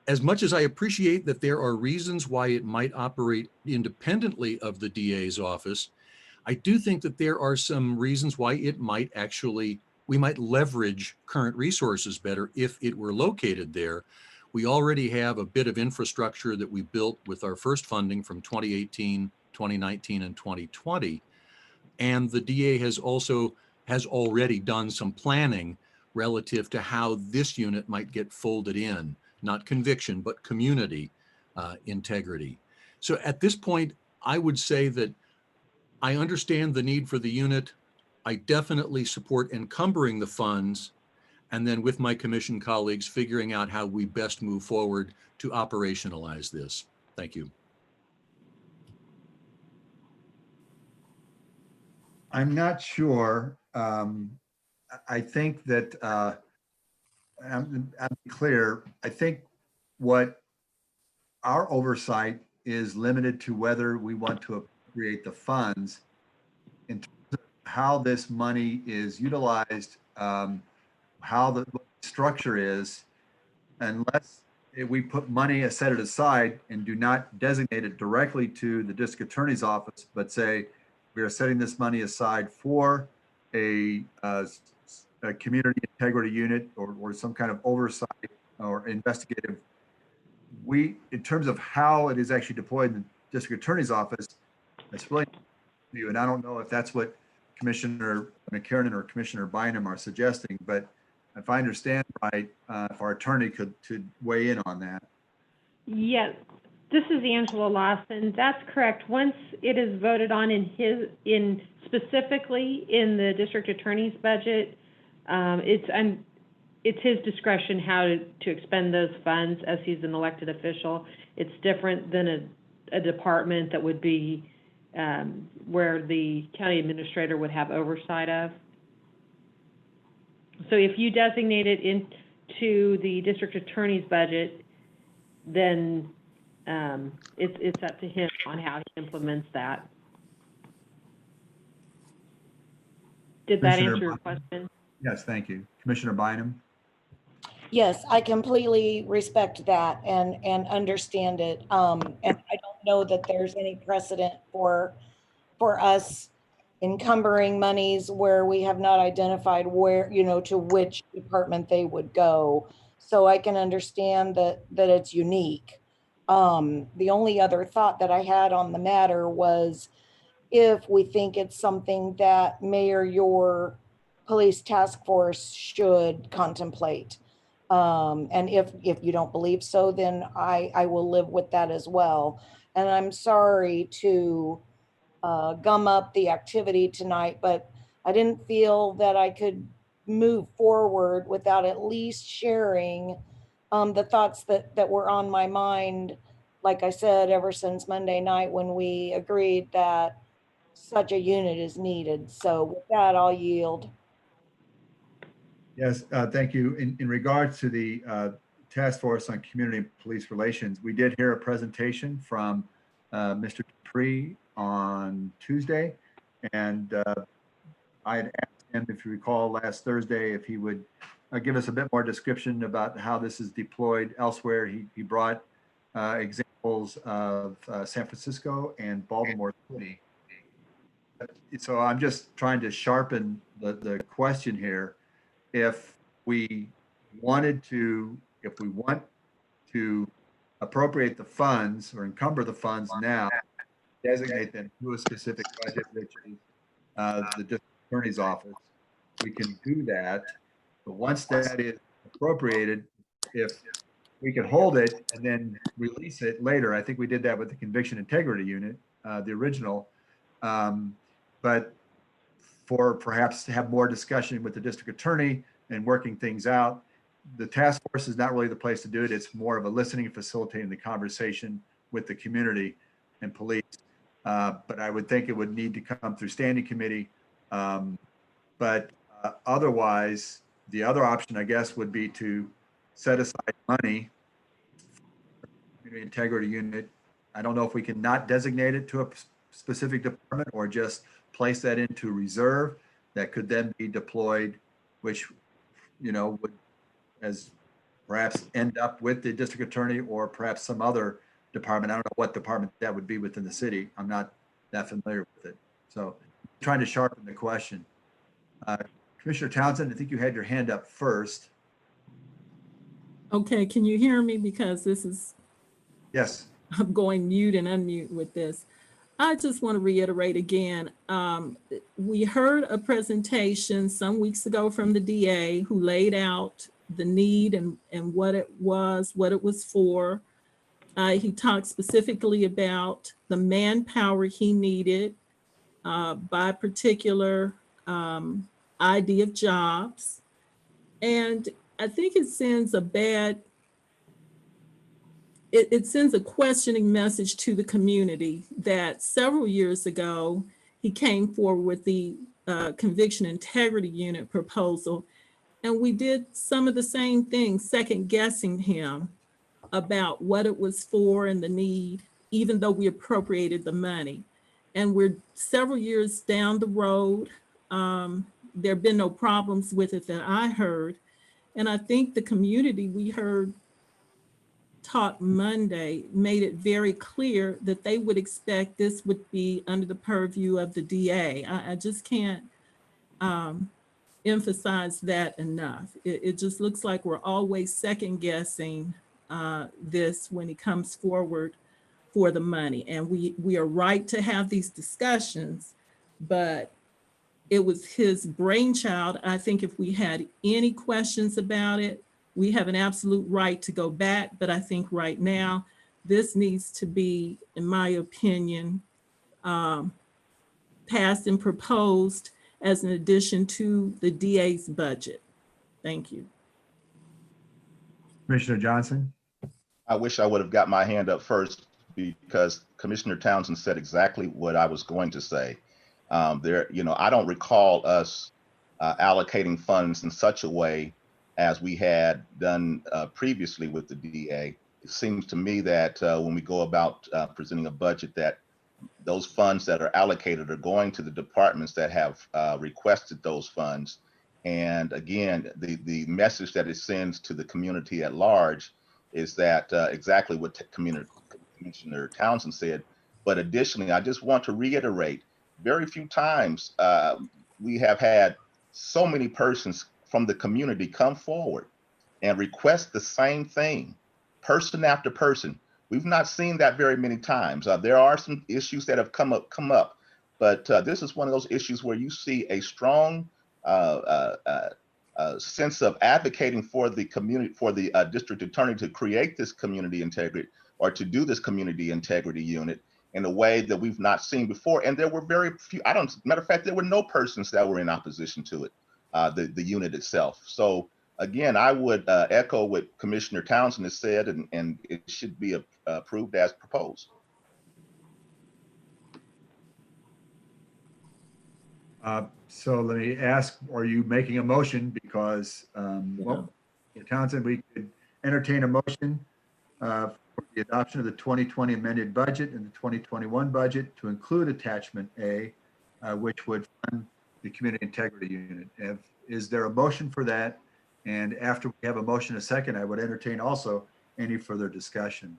S13: as much as I appreciate that there are reasons why it might operate independently of the DA's office, I do think that there are some reasons why we might leverage current resources better if it were located there. We already have a bit of infrastructure that we built with our first funding from 2018, 2019, and 2020. And the DA has already done some planning relative to how this unit might get folded in, not conviction, but community integrity. So at this point, I would say that I understand the need for the unit. I definitely support encumbering the funds, and then with my commission colleagues, figuring out how we best move forward to operationalize this. Thank you.
S4: I'm not sure. I think that, I'm clear, I think what our oversight is limited to whether we want to appropriate the funds. In terms of how this money is utilized, how the structure is, unless we put money, set it aside and do not designate it directly to the district attorney's office, but say, we are setting this money aside for a community integrity unit or some kind of oversight or investigative. In terms of how it is actually deployed in the district attorney's office, it's really you. And I don't know if that's what Commissioner McKiernan or Commissioner Bynum are suggesting, but if I understand right, if our attorney could weigh in on that.
S16: Yes, this is Angela Lawson. That's correct. Once it is voted on specifically in the district attorney's budget, it's his discretion how to expend those funds as he's an elected official. It's different than a department that would be where the county administrator would have oversight of. So if you designate it into the district attorney's budget, then it's up to him on how he implements that. Did that answer your question?
S4: Yes, thank you. Commissioner Bynum?
S10: Yes, I completely respect that and understand it. And I don't know that there's any precedent for us encumbering monies where we have not identified where, to which department they would go. So I can understand that it's unique. The only other thought that I had on the matter was if we think it's something that Mayor, your police task force should contemplate. And if you don't believe so, then I will live with that as well. And I'm sorry to gum up the activity tonight, but I didn't feel that I could move forward without at least sharing the thoughts that were on my mind, like I said, ever since Monday night when we agreed that such a unit is needed. So with that, I'll yield.
S4: Yes, thank you. In regards to the Task Force on Community and Police Relations, we did hear a presentation from Mr. Dupree on Tuesday. And I had asked him, if you recall, last Thursday, if he would give us a bit more description about how this is deployed elsewhere. He brought examples of San Francisco and Baltimore City. So I'm just trying to sharpen the question here. If we want to appropriate the funds or encumber the funds now, designate them to a specific budget, which is the district Attorney's Office. We can do that. But once that is appropriated, if we can hold it and then release it later, I think we did that with the Conviction Integrity Unit, the original. But for perhaps to have more discussion with the district attorney and working things out, the task force is not really the place to do it. It's more of a listening and facilitating the conversation with the community and police. But I would think it would need to come through standing committee. But otherwise, the other option, I guess, would be to set aside money for the Community Integrity Unit. I don't know if we can not designate it to a specific department or just place that into reserve that could then be deployed, which, you know, would as perhaps end up with the district attorney or perhaps some other department. I don't know what department that would be within the city. I'm not that familiar with it. So trying to sharpen the question. Commissioner Townsend, I think you had your hand up first.
S5: Okay, can you hear me? Because this is,
S4: Yes.
S5: I'm going mute and unmute with this. I just want to reiterate again, we heard a presentation some weeks ago from the DA who laid out the need and what it was for. He talked specifically about the manpower he needed by particular ID of jobs. And I think it sends a bad, it sends a questioning message to the community that several years ago, he came forward with the Conviction Integrity Unit proposal. And we did some of the same things, second guessing him about what it was for and the need, even though we appropriated the money. And we're several years down the road. There have been no problems with it that I heard. And I think the community we heard talk Monday made it very clear that they would expect this would be under the purview of the DA. I just can't emphasize that enough. It just looks like we're always second guessing this when it comes forward for the money. And we are right to have these discussions, but it was his brainchild. I think if we had any questions about it, we have an absolute right to go back. But I think right now, this needs to be, in my opinion, passed and proposed as an addition to the DA's budget. Thank you.
S4: Commissioner Johnson.
S12: I wish I would have got my hand up first because Commissioner Townsend said exactly what I was going to say. I don't recall us allocating funds in such a way as we had done previously with the DA. It seems to me that when we go about presenting a budget, that those funds that are allocated are going to the departments that have requested those funds. And again, the message that it sends to the community at large is that exactly what Commissioner Townsend said. But additionally, I just want to reiterate, very few times we have had so many persons from the community come forward and request the same thing, person after person. We've not seen that very many times. There are some issues that have come up, but this is one of those issues where you see a strong sense of advocating for the community, for the district attorney to create this community integrity or to do this community integrity unit in a way that we've not seen before. And there were very few, matter of fact, there were no persons that were in opposition to it, the unit itself. So again, I would echo what Commissioner Townsend has said, and it should be approved as proposed.
S4: So let me ask, are you making a motion? Because, well, Townsend, we could entertain a motion for the adoption of the 2020 amended budget and the 2021 budget to include attachment A, which would fund the community integrity unit. Is there a motion for that? And after we have a motion a second, I would entertain also any further discussion.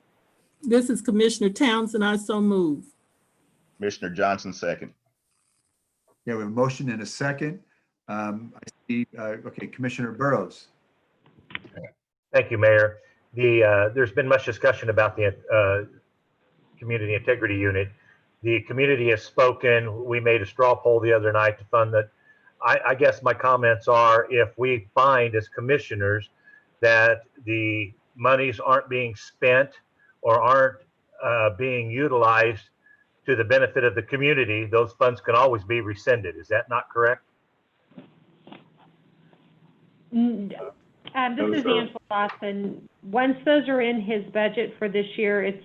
S5: This is Commissioner Townsend. I so move.
S12: Commissioner Johnson, second.
S4: Yeah, we have a motion and a second. I see, okay, Commissioner Burrows.
S15: Thank you, Mayor. There's been much discussion about the community integrity unit. The community has spoken. We made a straw poll the other night to fund I guess my comments are, if we find as commissioners that the monies aren't being spent or aren't being utilized to the benefit of the community, those funds can always be rescinded. Is that not correct?
S16: This
S8: No,
S16: is
S8: sir.
S16: Angela Lawson. Once those are in his budget for this year, it's,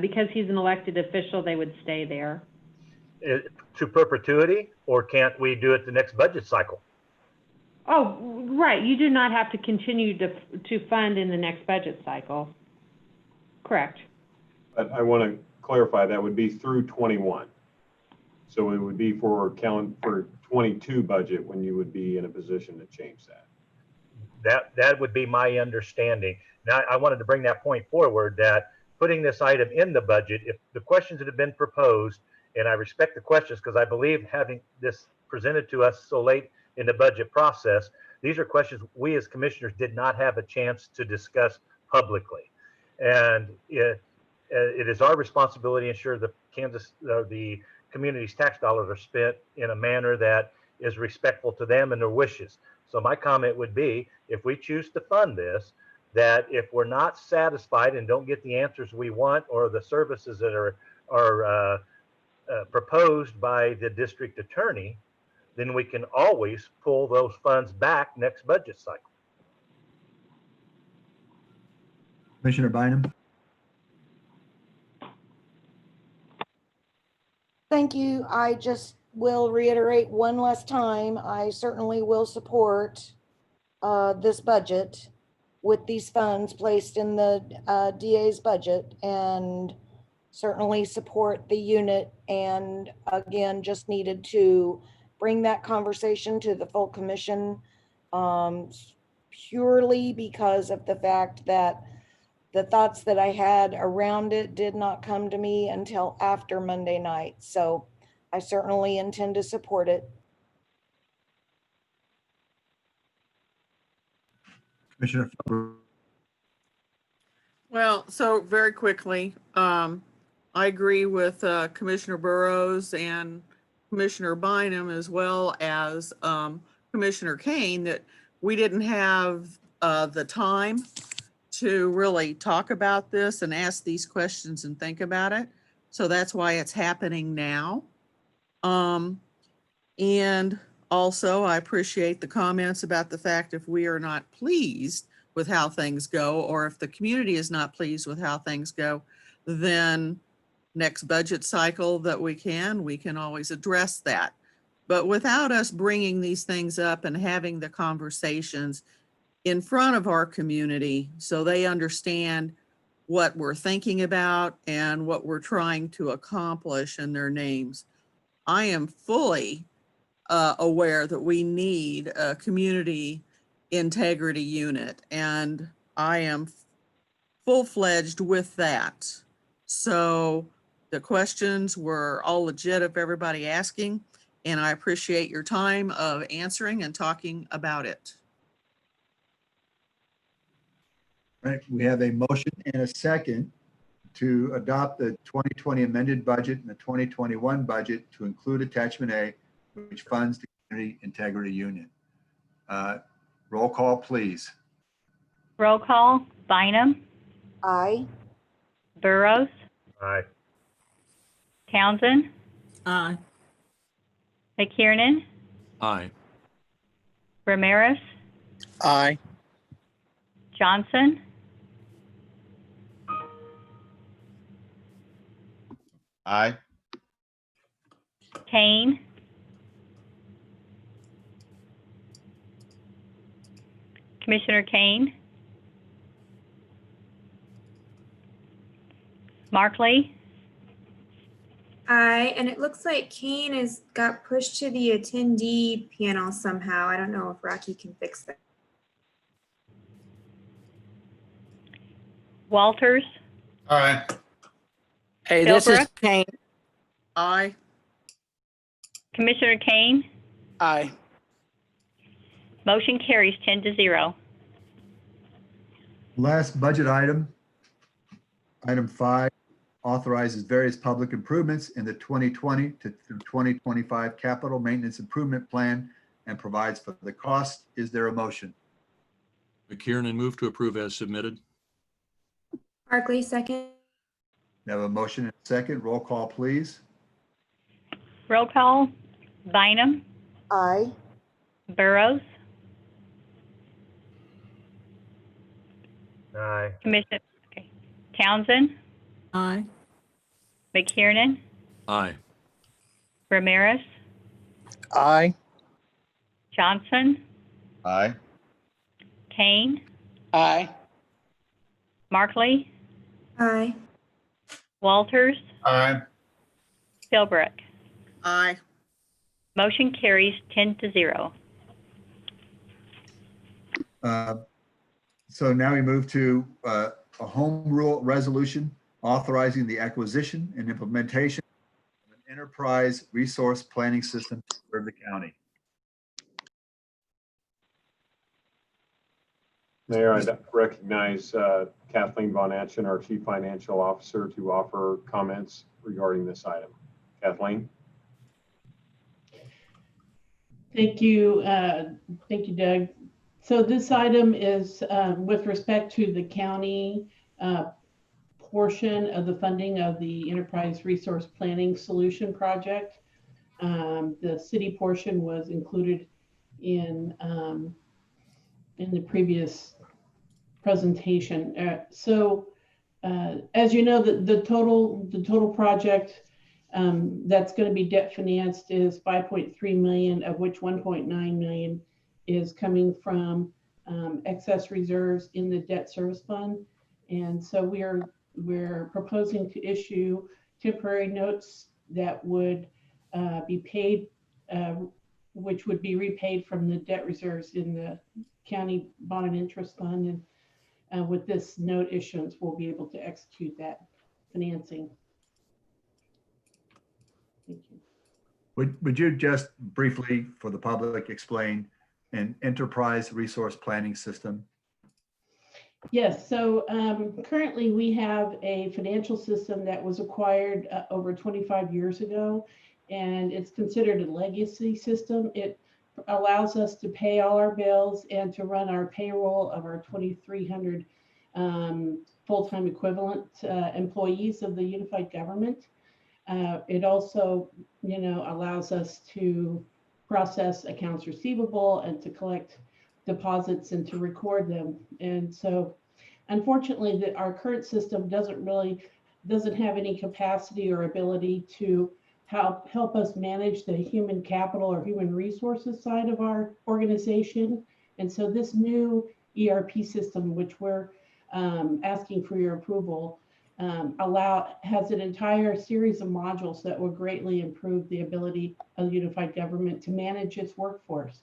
S16: because he's an elected official, they would stay there.
S15: To perpetuity, or can't we do it the next budget cycle?
S16: Oh, right, you do not have to continue to fund in the next budget cycle. Correct.
S8: But I want to clarify, that would be through 21. So it would be for 22 budget when you would be in a position to change that.
S15: That would be my understanding. Now, I wanted to bring that point forward, that putting this item in the budget, if the questions that have been proposed, and I respect the questions because I believe having this presented to us so late in the budget process, these are questions we as commissioners did not have a chance to discuss publicly. And it is our responsibility to ensure the the community's tax dollars are spent in a manner that is respectful to them and their wishes. So my comment would be, if we choose to fund this, that if we're not satisfied and don't get the answers we want or the services that are proposed by the district attorney, then we can always pull those funds back next budget cycle.
S4: Commissioner Bynum?
S10: Thank you. I just will reiterate one last time, I certainly will support this budget with these funds placed in the DA's budget, and certainly support the unit. And again, just needed to bring that conversation to the full commission purely because of the fact that the thoughts that I had around it did not come to me until after Monday night. So I certainly intend to support it.
S4: Commissioner?
S11: Well, so very quickly, I agree with Commissioner Burrows and Commissioner Bynum, as well as Commissioner Kane, that we didn't have the time to really talk about this and ask these questions and think about it. So that's why it's happening now. And also, I appreciate the comments about the fact if we are not pleased with how things go, or if the community is not pleased with how things go, then next budget cycle that we can always address that. But without us bringing these things up and having the conversations in front of our community so they understand what we're thinking about and what we're trying to accomplish in their names, I am fully aware that we need a community integrity unit, and I am full-fledged with that. So the questions were all legit of everybody asking, and I appreciate your time of answering and talking about it.
S4: Right, we have a motion and a second to adopt the 2020 amended budget and the 2021 budget to include attachment A, which funds the Community Integrity Unit. Roll call, please.
S3: Roll call, Bynum,
S10: Aye.
S3: Burrows,
S15: Aye.
S3: Townsend,
S5: Aye.
S3: McKiernan,
S13: Aye.
S3: Ramirez,
S6: Aye.
S3: Johnson,
S12: Aye.
S3: Kane, Commissioner Kane, Markley,
S14: Aye, and it looks like Kane got pushed to the attendee panel somehow. I don't know if Rocky can fix that.
S3: Walters,
S7: Aye.
S6: Hey, this is
S3: Philbrook?
S6: Kane.
S11: Aye.
S3: Commissioner Kane,
S6: Aye.
S3: motion carries 10-0.
S4: Last budget item, item 5, authorizes various public improvements in the 2020 to 2025 capital maintenance improvement plan and provides for the cost. Is there a motion?
S13: McKiernan, move to approve as submitted.
S14: Barclay, second.
S4: We have a motion and a second. Roll call, please.
S3: Roll call, Bynum,
S10: Aye.
S3: Burrows,
S15: Aye.
S3: Commissioner, okay. Townsend,
S5: Aye.
S3: McKiernan,
S13: Aye.
S3: Ramirez,
S6: Aye.
S3: Johnson,
S12: Aye.
S3: Kane,
S6: Aye.
S3: Markley,
S14: Aye.
S3: Walters,
S7: Aye.
S3: Philbrook.
S11: Aye.
S3: Motion carries 10-0.
S4: So now we move to a home rule resolution authorizing the acquisition and implementation of an enterprise resource planning system to serve the county.
S8: Mayor, I'd recognize Kathleen Von Atchen, our Chief Financial Officer, to offer comments regarding this item. Kathleen?
S17: Thank you. Thank you, Doug. So this item is with respect to the county portion of the funding of the Enterprise Resource Planning Solution Project. The city portion was included in the previous presentation. As you know, the total project that's going to be debt financed is 5.3 million, of which 1.9 million is coming from excess reserves in the debt service fund. And so we're proposing to issue temporary notes that would be paid, which would be repaid from the debt reserves in the county bond and interest fund. And with this note issuance, we'll be able to execute that financing. Thank you.
S4: Would you just briefly, for the public, explain an enterprise resource planning system?
S17: Yes, so currently we have a financial system that was acquired over 25 years ago, and it's considered a legacy system. It allows us to pay all our bills and to run our payroll of our 2,300 full-time equivalent employees of the unified government. It also, allows us to process accounts receivable and to collect deposits and to record them. And so unfortunately our current system doesn't have any capacity or ability to help us manage the human capital or human resources side of our organization. And so this new ERP system, which we're asking for your approval, has an entire series of modules that will greatly improve the ability of unified government to manage its workforce.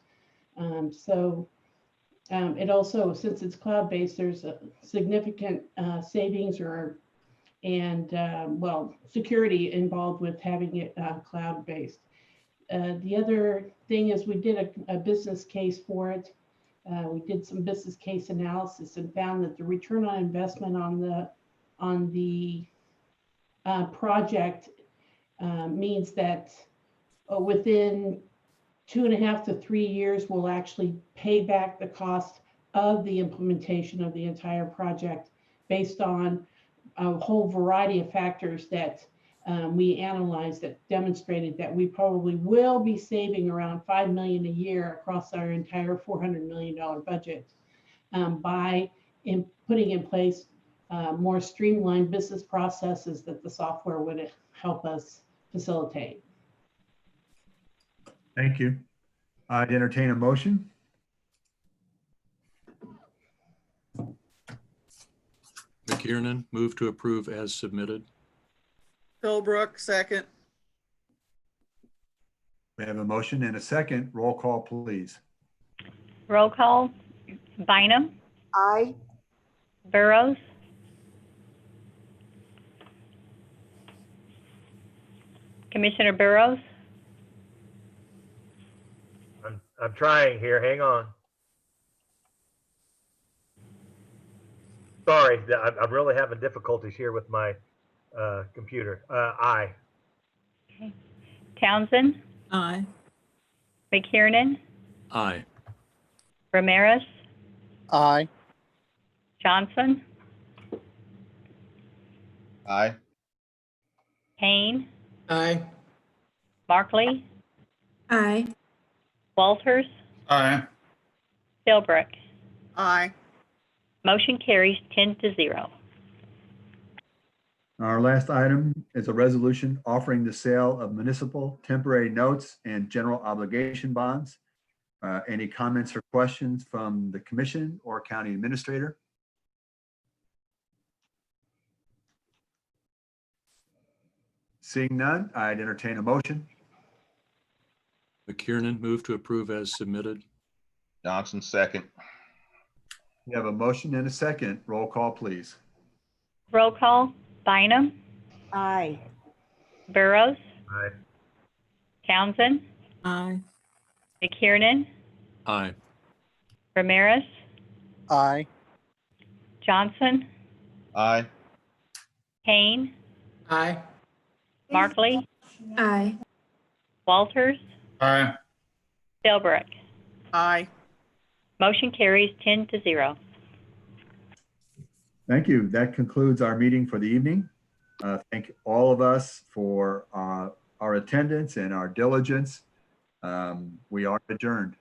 S17: It also, since it's cloud-based, there's a significant savings and security involved with having it cloud-based. The other thing is we did a business case for it. We did some business case analysis and found that the return on investment on the project means that within 2.5 to 3 years, we'll actually pay back the cost of the implementation of the entire project based on a whole variety of factors that we analyzed that demonstrated that we probably will be saving around $5 million a year across our entire $400 million budget by putting in place more streamlined business processes that the software would help us facilitate.
S4: Thank you. I'd entertain a motion.
S13: McKiernan, move to approve as submitted.
S11: Philbrook, second.
S4: We have a motion and a second. Roll call, please.
S3: Roll call, Bynum,
S10: Aye.
S3: Burrows, Commissioner Burrows,
S15: I'm trying here. Hang on. Sorry, I'm really having difficulties here with my computer. Aye.
S3: Townsend,
S5: Aye.
S3: McKiernan,
S13: Aye.
S3: Ramirez,
S18: Aye.
S3: Johnson,
S12: Aye.
S3: Kane,
S6: Aye.
S3: Markley,
S14: Aye.
S3: Walters,
S7: Aye.
S3: Philbrick.
S11: Aye.
S3: Motion carries 10-0.
S4: Our last item is a resolution offering the sale of municipal temporary notes and general obligation bonds. Any comments or questions from the commission or county administrator? Seeing none, I'd entertain a motion.
S13: McKiernan, move to approve as submitted.
S12: Johnson, second.
S4: We have a motion and a second. Roll call, please.
S3: Roll call, Bynum,
S10: Aye.
S3: Burrows,
S15: Aye.
S3: Townsend,
S5: Aye.
S3: McKiernan,
S13: Aye.
S3: Ramirez,
S18: Aye.
S3: Johnson,
S12: Aye.
S3: Kane,
S6: Aye.
S3: Markley,
S14: Aye.
S3: Walters,
S7: Aye.
S3: Philbrick.
S11: Aye.
S3: Motion carries 10-0.
S4: Thank you. That concludes our meeting for the evening. Thank all of us for our attendance and our diligence. We are adjourned.